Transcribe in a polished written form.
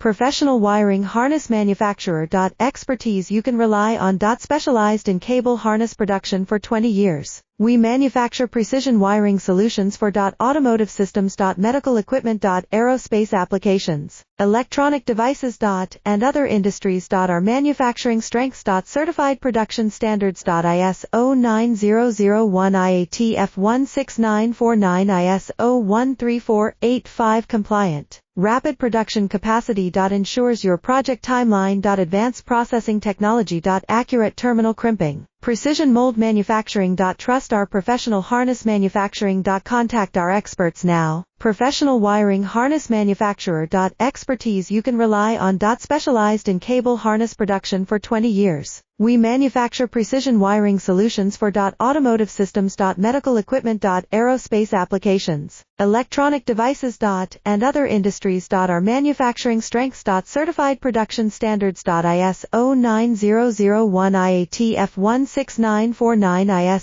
Professional wiring harness manufacturer. Expertise you can rely on. Specialized in cable harness production for 20 years. We manufacture precision wiring solutions for automotive systems, medical equipment, aerospace applications, electronic devices, and other industries. Our manufacturing strengths. Certified production standards. ISO 9001 IATF 16949 ISO 13485 compliant. Rapid production capacity. Ensures your project timeline. Advanced processing technology. Accurate terminal crimping. Precision mold manufacturing. Trust our professional harness manufacturing. Contact our experts now. Professional wiring harness manufacturer. Expertise you can rely on. Specialized in cable harness production for 20 years. We manufacture precision wiring solutions for automotive systems, medical equipment, aerospace applications, electronic devices, and other industries. Our manufacturing strengths. Certified production standards. ISO 9001 IATF 16949 ISO